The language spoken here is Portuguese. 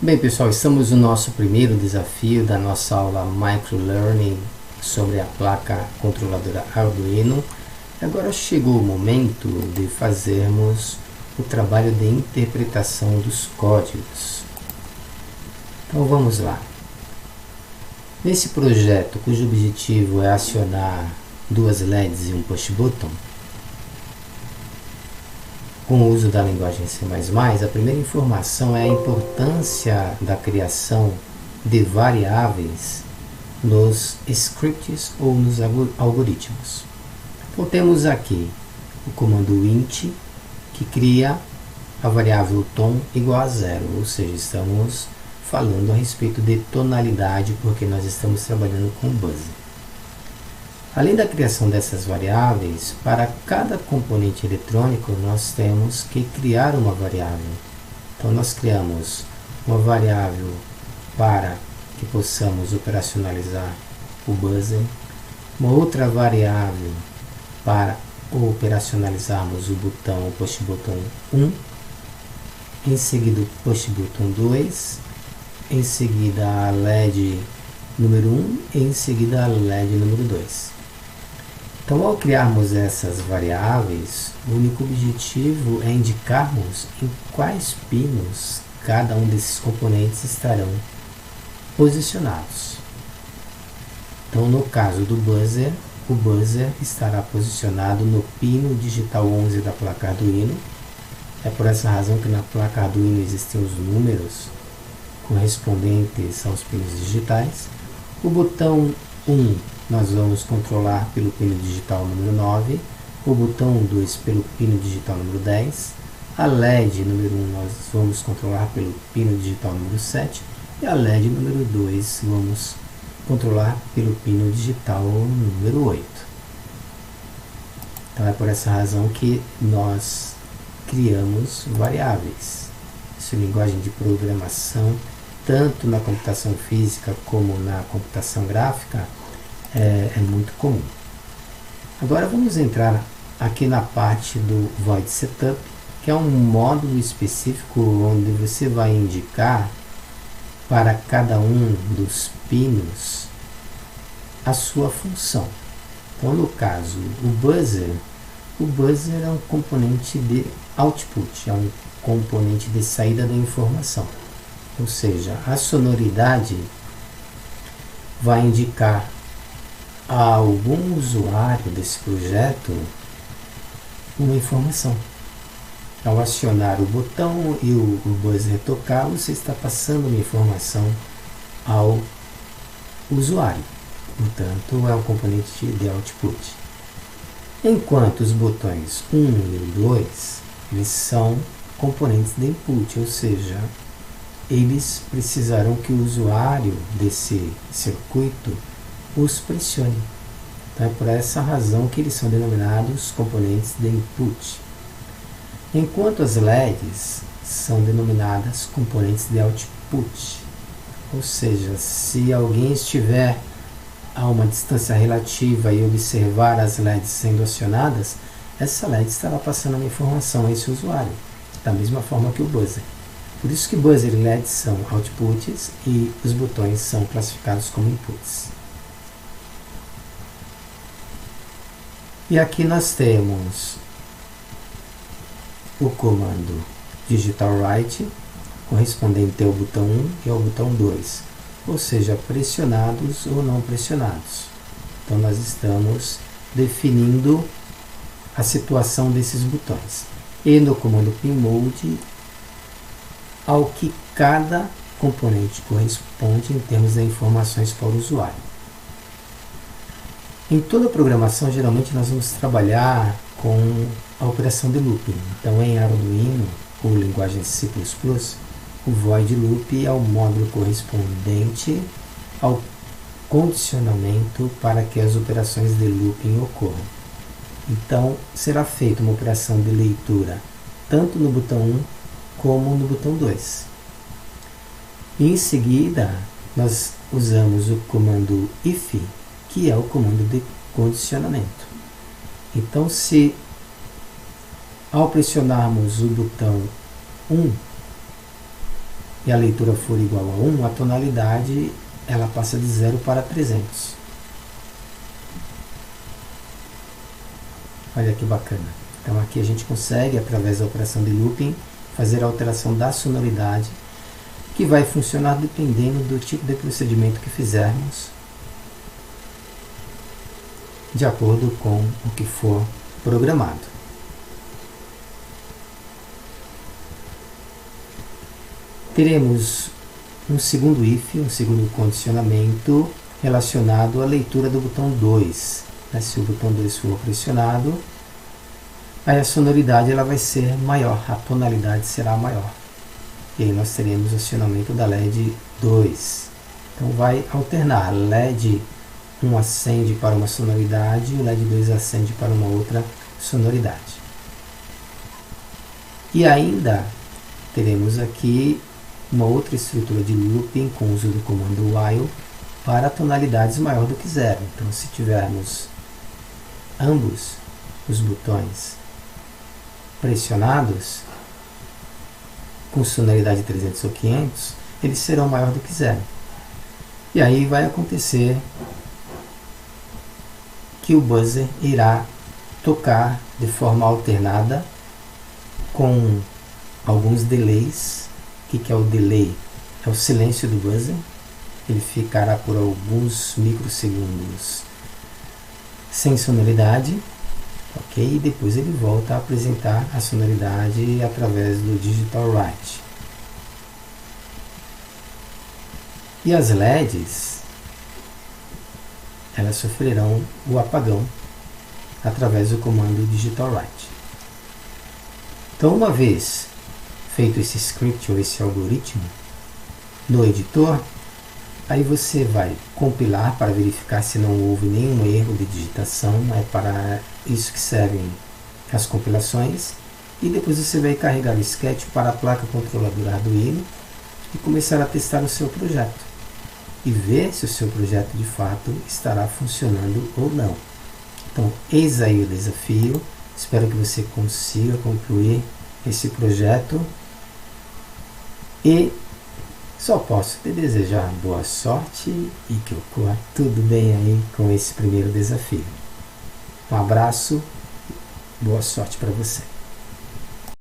Bem, pessoal, estamos no nosso primeiro desafio da nossa aula Microlearning sobre a placa controladora Arduino. Agora chegou o momento de fazermos o trabalho de interpretação dos códigos. Então vamos lá. Nesse projeto, cujo objetivo é acionar duas LEDs e um push button, com o uso da linguagem C++, a primeira informação é a importância da criação de variáveis nos scripts ou nos algoritmos. Então temos aqui o comando int, que cria a variável tom igual a 0, ou seja, estamos falando a respeito de tonalidade, porque nós estamos trabalhando com buzzer. Além da criação dessas variáveis, para cada componente eletrônico nós temos que criar uma variável. Então nós criamos uma variável para que possamos operacionalizar o buzzer, uma outra variável para operacionalizarmos o push button 1, em seguida o push button 2, em seguida a LED número 1 e em seguida a LED número 2. Então, ao criarmos essas variáveis, o único objetivo é indicarmos em quais pinos cada um desses componentes estarão posicionados. Então, no caso do buzzer, o buzzer estará posicionado no pino digital 11 da placa Arduino. É por essa razão que na placa Arduino existem os números correspondentes aos pinos digitais. O botão 1 nós vamos controlar pelo pino digital número 9, o botão 2 pelo pino digital número 10, a LED número 1 nós vamos controlar pelo pino digital número 7 e a LED número 2 vamos controlar pelo pino digital número 8. Então é por essa razão que nós criamos variáveis. Isso é linguagem de programação, tanto na computação física como na computação gráfica, é muito comum. Agora vamos entrar aqui na parte do Void Setup, que é um módulo específico onde você vai indicar para cada um dos pinos a sua função. Então, no caso, o buzzer é um componente de output, é um componente de saída da informação. Ou seja, a sonoridade vai indicar a algum usuário desse projeto uma informação. Ao acionar o botão e o buzzer tocar, você está passando uma informação ao usuário. Portanto, é um componente de output. Enquanto os botões 1 e 2, eles são componentes de input, ou seja, eles precisarão que o usuário desse circuito os pressione. Então é por essa razão que eles são denominados componentes de input. Enquanto as LEDs são denominadas componentes de output. Ou seja, se alguém estiver a uma distância relativa e observar as LEDs sendo acionadas, essa LED estará passando uma informação a esse usuário, da mesma forma que o buzzer. Por isso que buzzer e LEDs são outputs e os botões são classificados como inputs. E aqui nós temos o comando digital write, correspondente ao botão 1 e ao botão 2, ou seja, pressionados ou não pressionados. Então nós estamos definindo a situação desses botões. E no comando pinmode, ao que cada componente corresponde em termos de informações para o usuário. Em toda a programação, geralmente nós vamos trabalhar com a operação de looping. Então, em Arduino, ou linguagem C++, o void loop é o módulo correspondente ao condicionamento para que as operações de looping ocorram. Então, será feita uma operação de leitura tanto no botão 1 como no botão 2. E em seguida, nós usamos o comando if, que é o comando de condicionamento. Então, se ao pressionarmos o botão 1, e a leitura for igual a 1, a tonalidade ela passa de 0 para 300. Olha que bacana. Então aqui a gente consegue, através da operação de looping, fazer a alteração da sonoridade, que vai funcionar dependendo do tipo de procedimento que fizermos, de acordo com o que for programado. Teremos um segundo if, um segundo condicionamento relacionado à leitura do botão 2. Se o botão 2 for pressionado, aí a sonoridade ela vai ser maior, a tonalidade será maior. E aí nós teremos o acionamento da LED 2. Então vai alternar. LED 1 acende para uma sonoridade, o LED 2 acende para uma outra sonoridade. E ainda teremos aqui uma outra estrutura de looping com o uso do comando while para tonalidades maior do que 0. Então, se tivermos ambos os botões pressionados com sonoridade 300 ou 500, eles serão maior do que 0. E aí vai acontecer que o buzzer irá tocar de forma alternada com alguns delays. O que é o delay? É o silêncio do buzzer. Ele ficará por alguns microsegundos sem sonoridade, ok? E depois ele volta a apresentar a sonoridade através do digital write. E as LEDs, elas sofrerão o apagão através do comando digital write. Então, uma vez feito esse script ou esse algoritmo no editor, aí você vai compilar para verificar se não houve nenhum erro de digitação. É para isso que servem as compilações. E depois você vai carregar o sketch para a placa controladora Arduino e começar a testar o seu projeto e ver se o seu projeto de fato estará funcionando ou não. Então, eis aí o desafio. Espero que você consiga concluir esse projeto e só posso te desejar boa sorte e que ocorra tudo bem aí com esse primeiro desafio. Um abraço, boa sorte para você.